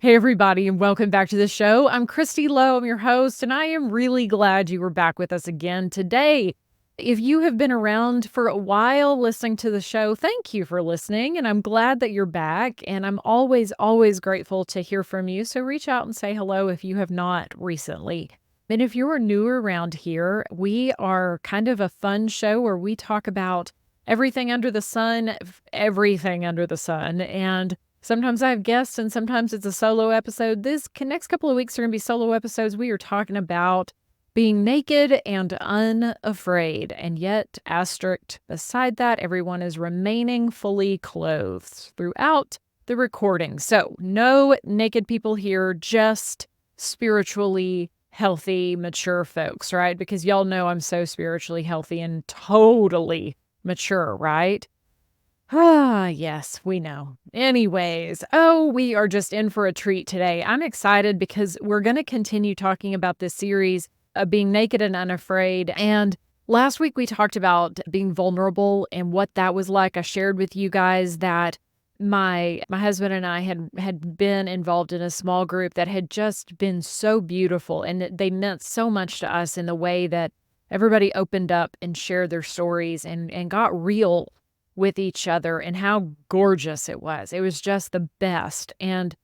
Hey, everybody, and welcome back to the show. I'm Kristi Lowe, I'm your host, and I am really glad you were back with us again today. If you have been around for a while listening to the show, thank you for listening, and I'm glad that you're back. And I'm always grateful to hear from you. So reach out and say hello if you have not recently. And if you are newer around here, we are kind of a fun show where we talk about everything under the sun, everything under the sun. And sometimes I have guests and sometimes it's a solo episode. This next couple of weeks are going to be solo episodes. We are talking about being naked and unafraid. And yet, asterisk beside that, everyone is remaining fully clothed throughout the recording. So no naked people here, just spiritually healthy, mature folks, right? Because y'all know I'm so spiritually healthy and totally mature, right? Ah, yes, we know. Anyways, we are just in for a treat today. I'm excited because we're going to continue talking about this series of being naked and unafraid. And last week we talked about being vulnerable and what that was like. I shared with you guys that my husband and I had been involved in a small group that had just been so beautiful, and they meant so much to us in the way that everybody opened up and shared their stories and got real with each other, and how gorgeous it was. It was just the best. And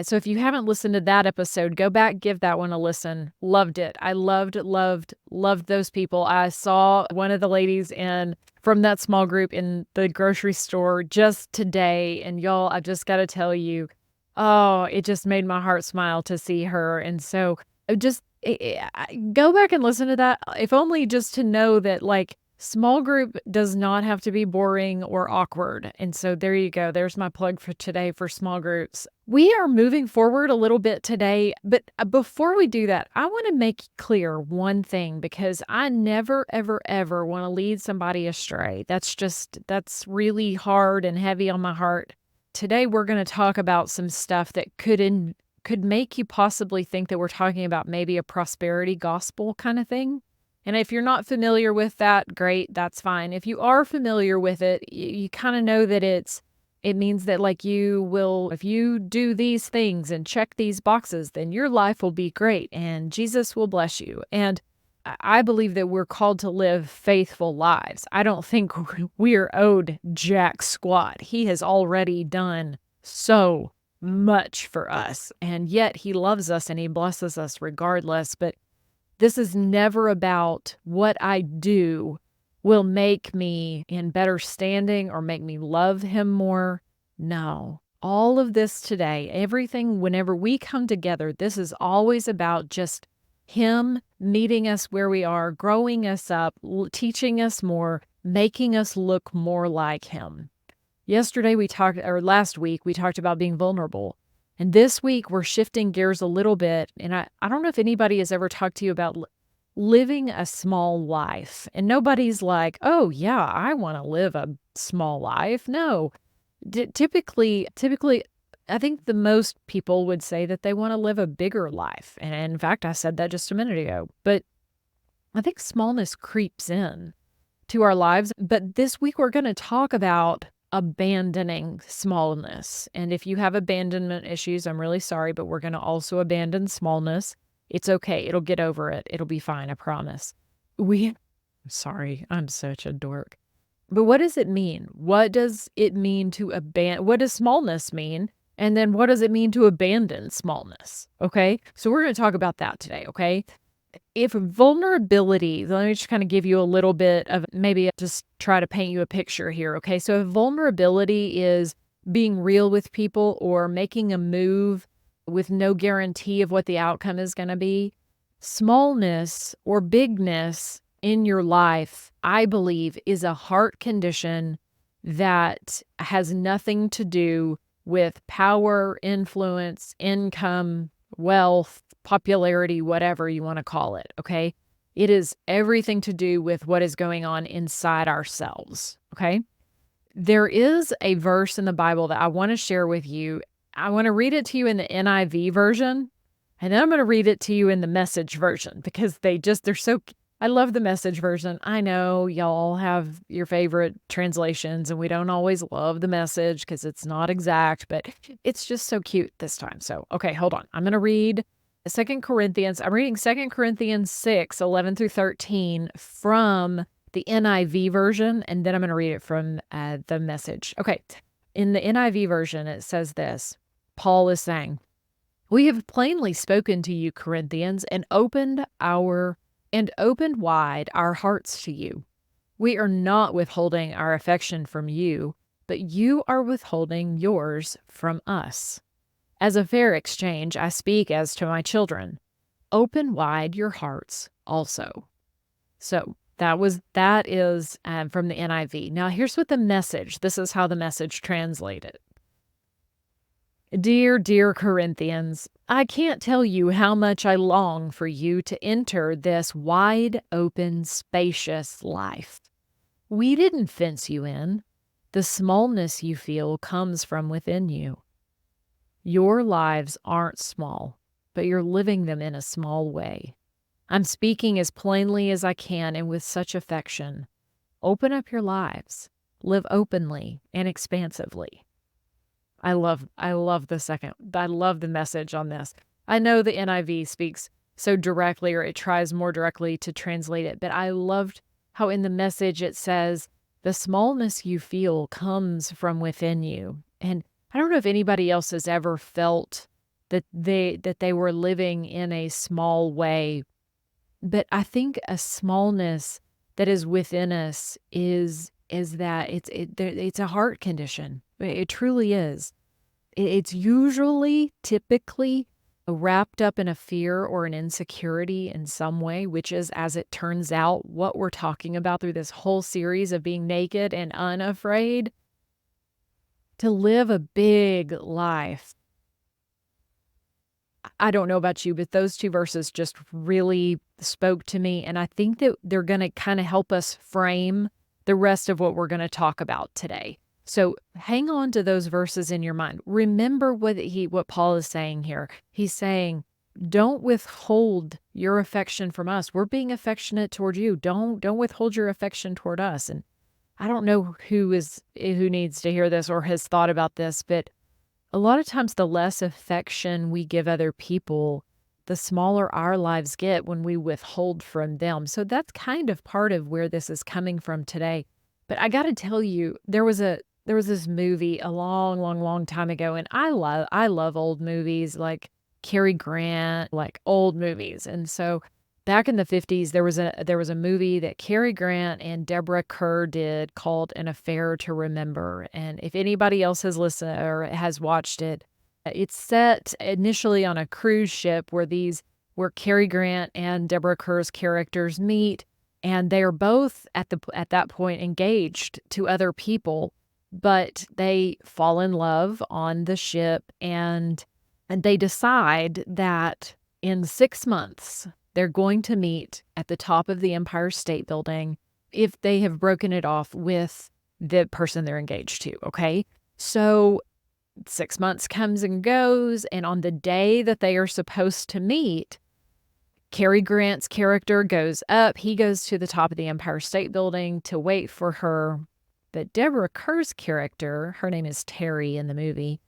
so if you haven't listened to that episode, go back, give that one a listen. Loved it. I loved those people. I saw one of the ladies from that small group in the grocery store just today. And y'all, I just got to tell you, it just made my heart smile to see her. And so go back and listen to that, if only just to know that, like, small group does not have to be boring or awkward. And so there you go. There's my plug for today for small groups. We are moving forward a little bit today, but before we do that, I want to make clear one thing, because I never, ever want to lead somebody astray. That's really hard and heavy on my heart. Today, we're going to talk about some stuff that could make you possibly think that we're talking about maybe a prosperity gospel kind of thing. And if you're not familiar with that, great, that's fine. If you are familiar with it, you kind of know that it means that, like, if you do these things and check these boxes, then your life will be great and Jesus will bless you. And I believe that we're called to live faithful lives. I don't think we're owed jack squat. He has already done so much for us, and yet he loves us and he blesses us regardless. But this is never about what I do will make me in better standing or make me love him more. No. All of this today, everything, whenever we come together, this is always about just him meeting us where we are, growing us up, teaching us more, making us look more like him. Last week, we talked about being vulnerable. And this week, we're shifting gears a little bit. And I don't know if anybody has ever talked to you about living a small life. And nobody's like, oh, yeah, I want to live a small life. No. Typically, I think the most people would say that they want to live a bigger life. And in fact, I said that just a minute ago. But I think smallness creeps in to our lives. But this week, we're going to talk about abandoning smallness. And if you have abandonment issues, I'm really sorry, but we're going to also abandon smallness. It's okay. It'll get over it. It'll be fine. I promise. Sorry, I'm such a dork. But what does it mean? What does it mean to what does smallness mean? And then what does it mean to abandon smallness? Okay. So we're going to talk about that today. Okay. If vulnerability, let me just kind of give you a little bit of, maybe just try to paint you a picture here, okay? So if vulnerability is being real with people or making a move with no guarantee of what the outcome is going to be, smallness or bigness in your life, I believe, is a heart condition that has nothing to do with power, influence, income, wealth, popularity, whatever you want to call it, okay? It is everything to do with what is going on inside ourselves, okay? There is a verse in the Bible that I want to share with you. I want to read it to you in the NIV version, and then I'm going to read it to you in the Message version, because I love the Message version. I know y'all have your favorite translations, and we don't always love the Message because it's not exact, but it's just so cute this time. So, okay, hold on. I'm going to read Second Corinthians. I'm reading Second Corinthians 6:11 through 13 from the NIV version, and then I'm going to read it from the Message. Okay, in the NIV version, it says this. Paul is saying, "We have plainly spoken to you, Corinthians, and opened wide our hearts to you. We are not withholding our affection from you, but you are withholding yours from us. As a fair exchange, I speak as to my children. Open wide your hearts also." So that is from the NIV. Now here's what the Message. This is how the Message translated. Dear Corinthians, I can't tell you how much I long for you to enter this wide open, spacious life. We didn't fence you in. The smallness you feel comes from within you. Your lives aren't small, but you're living them in a small way. I'm speaking as plainly as I can and with such affection. Open up your lives. Live openly and expansively. I love the Message on this. I know the NIV speaks so directly, or it tries more directly to translate it, but I loved how in the Message it says, the smallness you feel comes from within you. And I don't know if anybody else has ever felt that they were living in a small way, but I think a smallness that is within us is that it's a heart condition. It truly is. It's typically wrapped up in a fear or an insecurity in some way, which is, as it turns out, what we're talking about through this whole series of being naked and unafraid. To live a big life. I don't know about you, but those two verses just really spoke to me. And I think that they're going to kind of help us frame the rest of what we're going to talk about today. So hang on to those verses in your mind. Remember what Paul is saying here. He's saying, don't withhold your affection from us. We're being affectionate toward you. Don't withhold your affection toward us. And I don't know who needs to hear this or has thought about this, but a lot of times the less affection we give other people, the smaller our lives get when we withhold from them. So that's kind of part of where this is coming from today. But I got to tell you, there was this movie a long time ago, and I love old movies like Cary Grant, like old movies. And so back in the 50s, there was a movie that Cary Grant and Deborah Kerr did called An Affair to Remember. And if anybody else has listened or has watched it, it's set initially on a cruise ship where Cary Grant and Deborah Kerr's characters meet, and they are both at that point engaged to other people, but they fall in love on the ship, and they decide that in 6 months they're going to meet at the top of the Empire State Building if they have broken it off with the person they're engaged to, okay? So 6 months comes and goes, and on the day that they are supposed to meet, Cary Grant's character goes up. He goes to the top of the Empire State Building to wait for her. But Deborah Kerr's character, her name is Terry in the movie,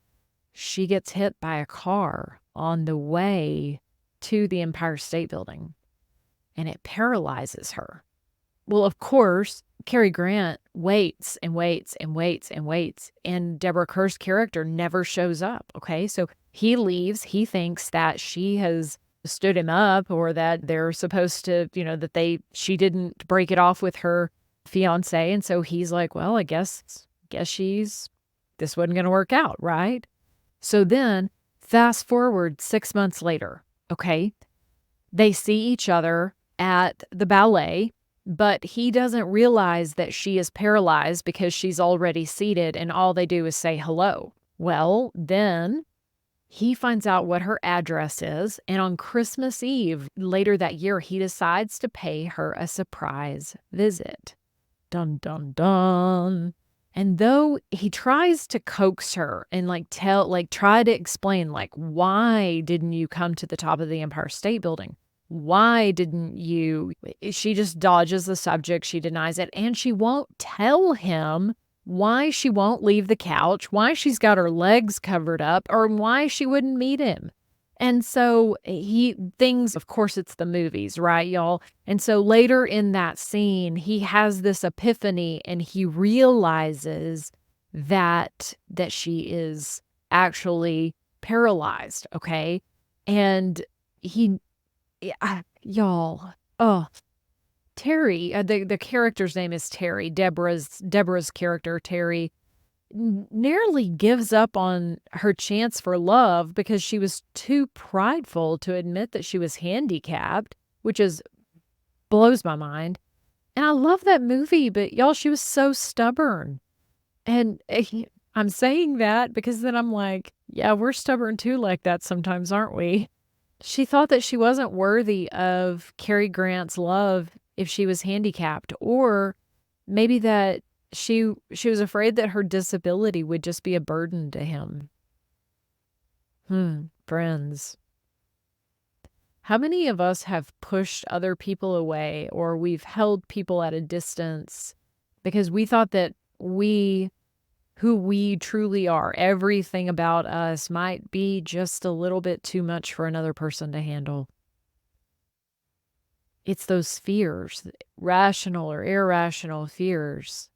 she gets hit by a car on the way to the Empire State Building, and it paralyzes her. Well, of course, Cary Grant waits and waits and waits and waits, and Deborah Kerr's character never shows up, okay? So he leaves. He thinks that she has stood him up, or that they're supposed to, she didn't break it off with her fiance, and so he's like, well, I guess this wasn't going to work out, right? So then, fast forward 6 months later, okay? They see each other at the ballet, but he doesn't realize that she is paralyzed because she's already seated, and all they do is say hello. Well, then he finds out what her address is, and on Christmas Eve later that year, he decides to pay her a surprise visit. Dun, dun, dun. And though he tries to coax her and try to explain, why didn't you come to the top of the Empire State Building? Why didn't you? She just dodges the subject, she denies it, and she won't tell him why she won't leave the couch, why she's got her legs covered up, or why she wouldn't meet him. And so of course, it's the movies, right, y'all? And so later in that scene, he has this epiphany and he realizes that she is actually paralyzed, okay? And he y'all, oh, Terry, the character's name is Terry, Deborah's character, Terry, nearly gives up on her chance for love because she was too prideful to admit that she was handicapped, which is blows my mind. And I love that movie, but y'all, she was so stubborn. And I'm saying that because then I'm like, yeah, we're stubborn too, like that sometimes, aren't we? She thought that she wasn't worthy of Cary Grant's love if she was handicapped, or maybe that she was afraid that her disability would just be a burden to him. Friends. How many of us have pushed other people away, or we've held people at a distance because we thought that who we truly are, everything about us might be just a little bit too much for another person to handle? It's those fears, rational or irrational fears,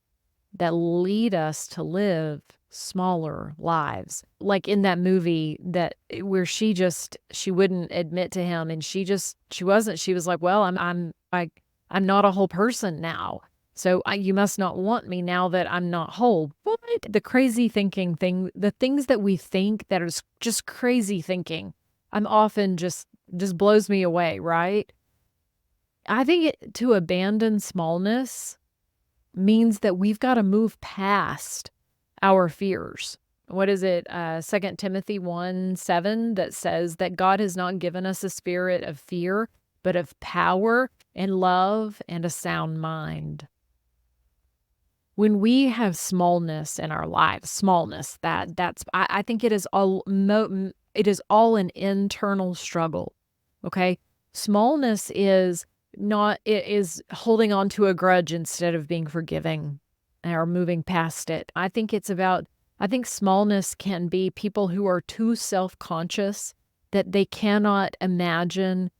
that lead us to live smaller lives. Like in that movie where she wouldn't admit to him, and she was like, "Well, I'm not a whole person now. So you must not want me now that I'm not whole." What? The crazy thinking thing, the things that we think that is just crazy thinking, I'm often just blows me away, right? I think to abandon smallness means that we've got to move past our fears. What is it? 2 Timothy 1:7 that says that God has not given us a spirit of fear, but of power and love and a sound mind. When we have smallness in our lives, I think it is all an internal struggle. Okay? Smallness is not it is holding on to a grudge instead of being forgiving or moving past it. I think smallness can be people who are too self-conscious that they cannot imagine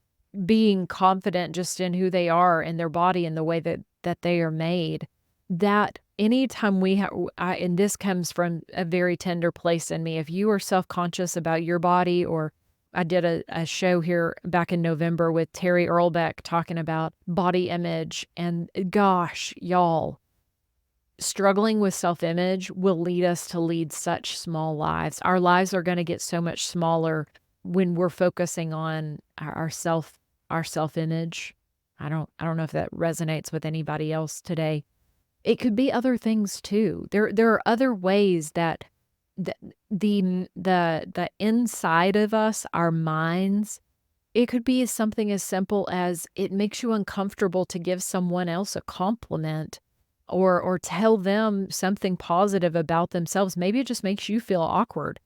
being confident just in who they are and their body and the way that they are made. That anytime and this comes from a very tender place in me, if you are self-conscious about your body, or I did a show here back in November with Terry Earlbeck talking about body image, and gosh, y'all, struggling with self-image will lead us to lead such small lives. Our lives are going to get so much smaller when we're focusing on our self-image. I don't know if that resonates with anybody else today. It could be other things too. There are other ways that the inside of us, our minds, it could be something as simple as it makes you uncomfortable to give someone else a compliment or tell them something positive about themselves. Maybe it just makes you feel awkward.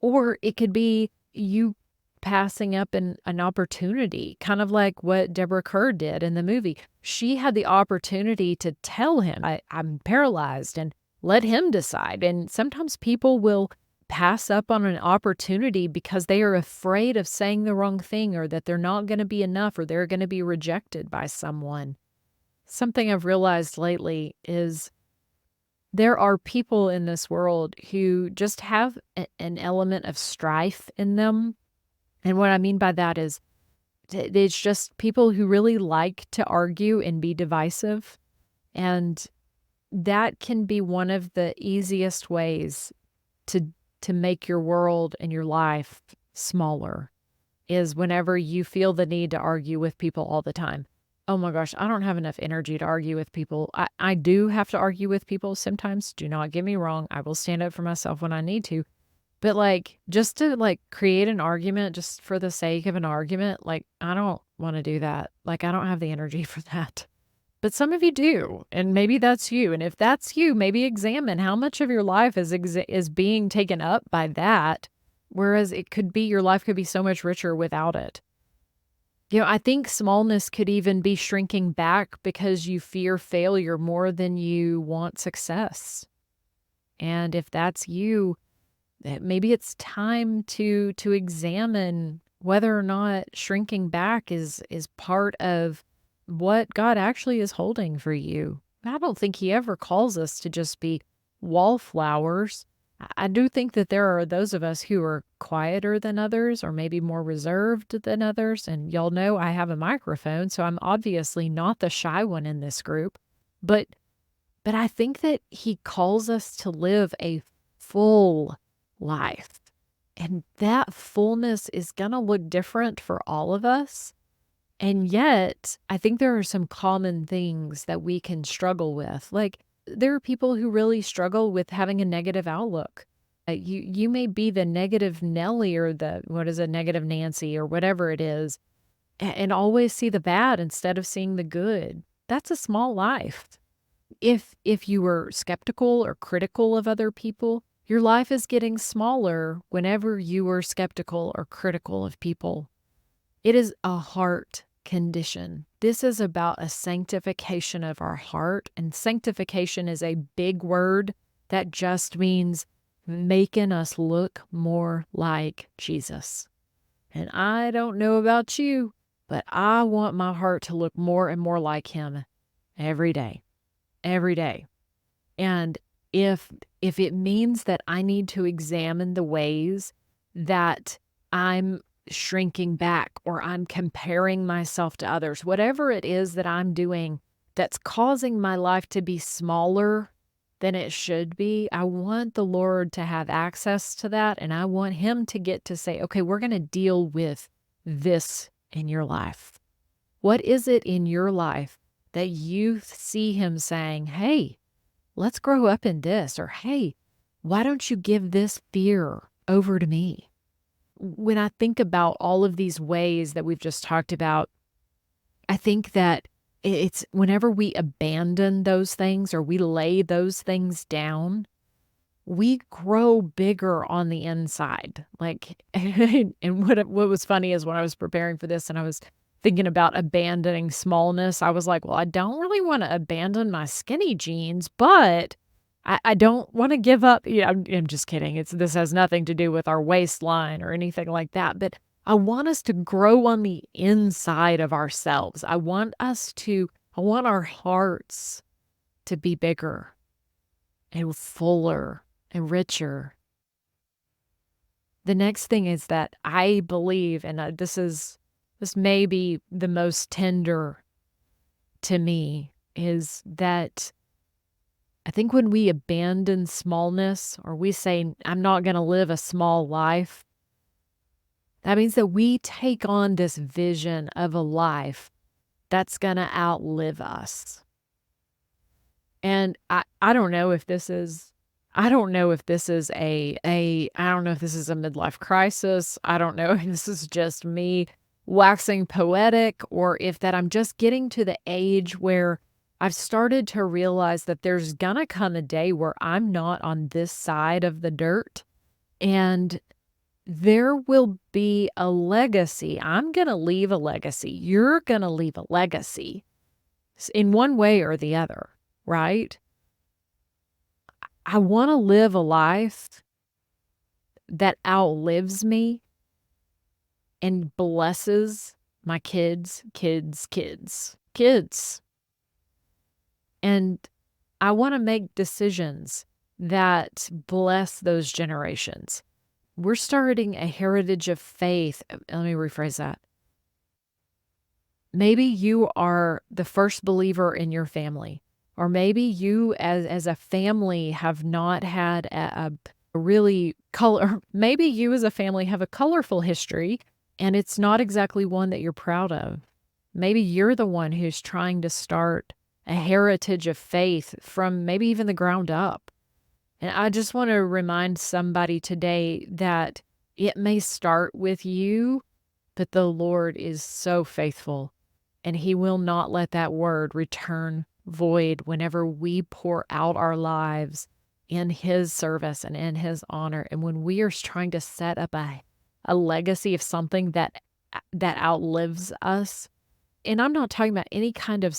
Or it could be you passing up an opportunity, kind of like what Deborah Kerr did in the movie. She had the opportunity to tell him, I'm paralyzed, and let him decide. And sometimes people will pass up on an opportunity because they are afraid of saying the wrong thing, or that they're not going to be enough, or they're going to be rejected by someone. Something I've realized lately is there are people in this world who just have an element of strife in them. And what I mean by that is it's just people who really like to argue and be divisive. And that can be one of the easiest ways to make your world and your life smaller, is whenever you feel the need to argue with people all the time. Oh my gosh, I don't have enough energy to argue with people. I do have to argue with people sometimes. Do not get me wrong. I will stand up for myself when I need to. But just to create an argument just for the sake of an argument, I don't want to do that. I don't have the energy for that. But some of you do, and maybe that's you. And if that's you, maybe examine how much of your life is being taken up by that, whereas your life could be so much richer without it. I think smallness could even be shrinking back because you fear failure more than you want success. And if that's you, maybe it's time to examine whether or not shrinking back is part of what God actually is holding for you. I don't think he ever calls us to just be wallflowers. I do think that there are those of us who are quieter than others or maybe more reserved than others. And y'all know I have a microphone, so I'm obviously not the shy one in this group. But but I think that he calls us to live a full life. And that fullness is going to look different for all of us. And yet, I think there are some common things that we can struggle with. Like, there are people who really struggle with having a negative outlook. You may be the negative Nelly or the, what is a negative Nancy or whatever it is, and always see the bad instead of seeing the good. That's a small life. If you were skeptical or critical of other people, your life is getting smaller whenever you are skeptical or critical of people. It is a heart condition. This is about a sanctification of our heart, and sanctification is a big word that just means making us look more like Jesus. And I don't know about you, but I want my heart to look more and more like him every day. Every day. And if it means that I need to examine the ways that I'm shrinking back or I'm comparing myself to others, whatever it is that I'm doing that's causing my life to be smaller than it should be, I want the Lord to have access to that. And I want him to get to say, okay, we're going to deal with this in your life. What is it in your life that you see him saying, hey, let's grow up in this, or hey, why don't you give this fear over to me? When I think about all of these ways that we've just talked about, I think that it's whenever we abandon those things or we lay those things down, we grow bigger on the inside. Like, and what was funny is when I was preparing for this and I was thinking about abandoning smallness, I was like, well, I don't really want to abandon my skinny jeans, but I don't want to give up. Yeah, I'm just kidding. This has nothing to do with our waistline or anything like that. But I want us to grow on the inside of ourselves. I want our hearts to be bigger and fuller and richer. The next thing is that I believe, and this may be the most tender to me, is that I think when we abandon smallness or we say, I'm not going to live a small life, that means that we take on this vision of a life that's going to outlive us. And I don't know if this is I don't know if this is I don't know if this is a midlife crisis. I don't know if this is just me waxing poetic or if that I'm just getting to the age where I've started to realize that there's gonna come a day where I'm not on this side of the dirt and there will be a legacy. I'm gonna leave a legacy. You're gonna leave a legacy in one way or the other, right? I want to live a life that outlives me and blesses my kids, kids, kids, kids. And I want to make decisions that bless those generations. We're starting a heritage of faith. Let me rephrase that. Maybe you are the first believer in your family, or maybe you as a family have not had a really color, maybe you as a family have a colorful history and it's not exactly one that you're proud of. Maybe you're the one who's trying to start a heritage of faith from maybe even the ground up. And I just want to remind somebody today that it may start with you, but the Lord is so faithful and he will not let that word return void whenever we pour out our lives in his service and in his honor. And when we are trying to set up a legacy of something that that outlives us. And I'm not talking about any kind of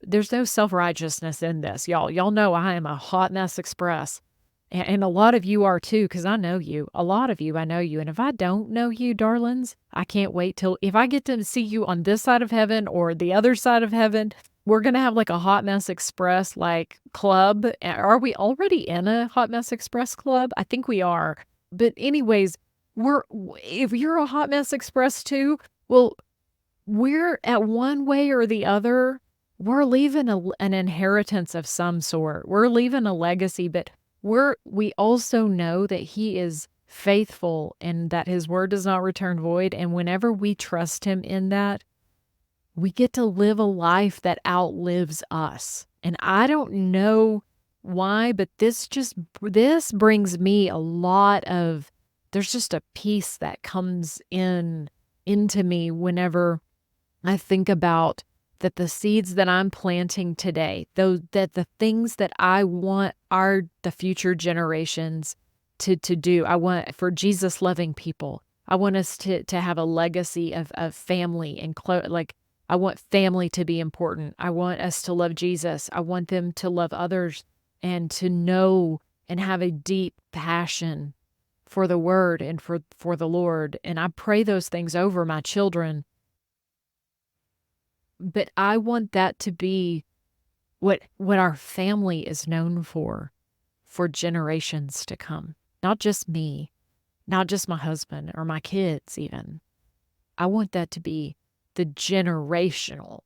there's no self-righteousness in this, y'all. Y'all know I am a hot mess express. And a lot of you are too, because I know you. A lot of you, I know you. And if I don't know you, darlings, I can't wait till if I get to see you on this side of heaven or the other side of heaven, we're going to have like a Hot Mess Express like club. Are we already in a Hot Mess Express club? I think we are. But anyways, if you're a Hot Mess Express too, well, we're at one way or the other, we're leaving an inheritance of some sort. We're leaving a legacy, but we also know that he is faithful and that his word does not return void. And whenever we trust him in that, we get to live a life that outlives us. And I don't know why, but this brings me a lot of, there's just a peace that comes into me whenever I think about that the seeds that I'm planting today, that the things that I want the future generations to do. I want for Jesus loving people. I want us to have a legacy of family and like I want family to be important. I want us to love Jesus. I want them to love others and to know and have a deep passion for the word and for the Lord. And I pray those things over my children. But I want that to be what our family is known for generations to come. Not just me, not just my husband or my kids even. I want that to be the generational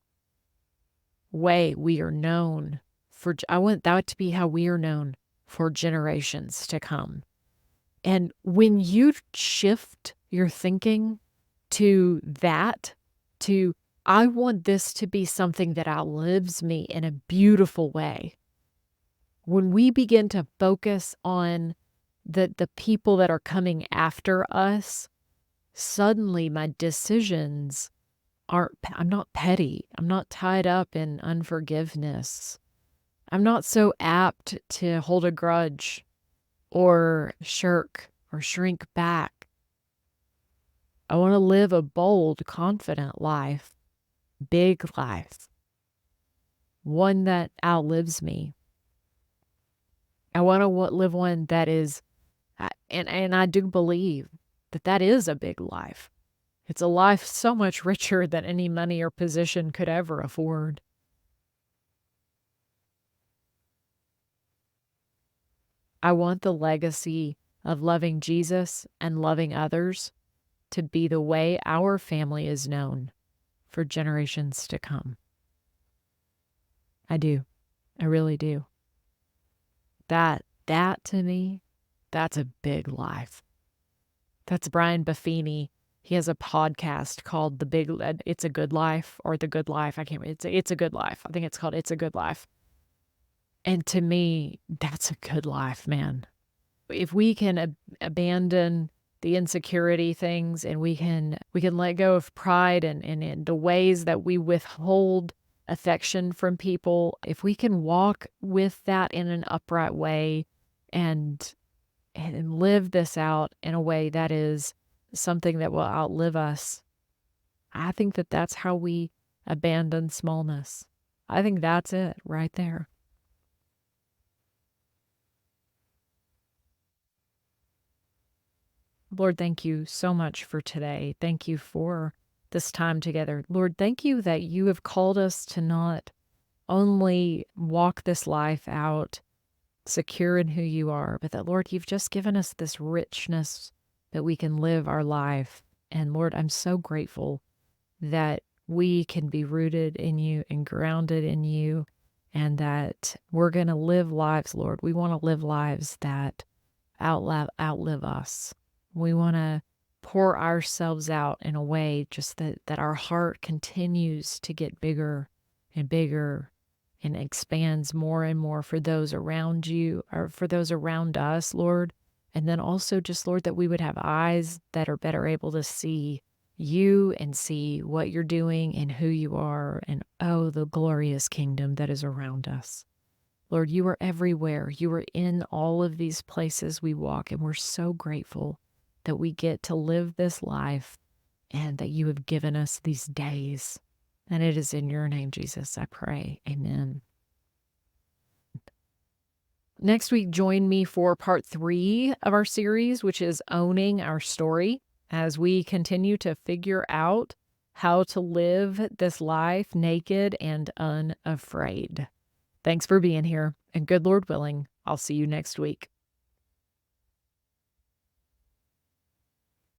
way we are known for. I want that to be how we are known for generations to come. And when you shift your thinking to that, I want this to be something that outlives me in a beautiful way. When we begin to focus on the people that are coming after us, suddenly my decisions I'm not petty. I'm not tied up in unforgiveness. I'm not so apt to hold a grudge or shirk or shrink back. I want to live a bold, confident life. Big life, one that outlives me. I want to live one that is, and I do believe that is a big life. It's a life so much richer than any money or position could ever afford. I want the legacy of loving Jesus and loving others to be the way our family is known for generations to come. I do. I really do. That to me, that's a big life. That's Brian Buffini. He has a podcast called It's a Good Life or The Good Life. I can't remember. It's a Good Life. I think it's called It's a Good Life. And to me, that's a good life, man. If we can abandon the insecurity things and we can let go of pride and the ways that we withhold affection from people, if we can walk with that in an upright way and live this out in a way that is something that will outlive us, I think that's how we abandon smallness. I think that's it right there. Lord, thank you so much for today. Thank you for this time together. Lord, thank you that you have called us to not only walk this life out secure in who you are, but that, Lord, you've just given us this richness that we can live our life. And Lord, I'm so grateful that we can be rooted in you and grounded in you, and that we're going to live lives, Lord. We want to live lives that outlive us. We want to pour ourselves out in a way just that our heart continues to get bigger and bigger and expands more and more for those around you or for those around us, Lord. And then also just, Lord, that we would have eyes that are better able to see you and see what you're doing and who you are and, oh, the glorious kingdom that is around us. Lord, you are everywhere. You are in all of these places we walk, and we're so grateful that we get to live this life and that you have given us these days. And it is in your name, Jesus, I pray. Amen. Next week, join me for part 3 of our series, which is Owning Our Story, as we continue to figure out how to live this life naked and unafraid. Thanks for being here, and good Lord willing, I'll see you next week.